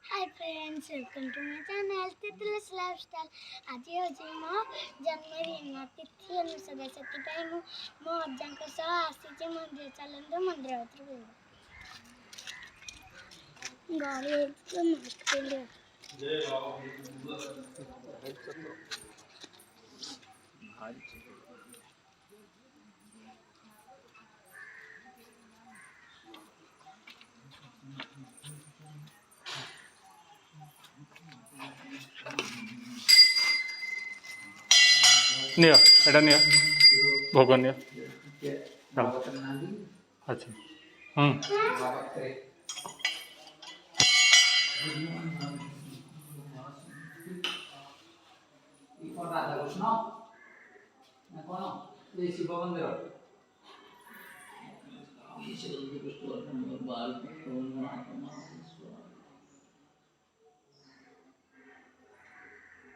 Hi friends, welcome to my channel तितलिस lifestyle. आज होची मो जन्मदिन तिथि अनुसार से मो अज्जांक सह आसी मंदिर चलते मंदिर भर नियो एटा नियो भोग नियो अच्छा शिव मंदिर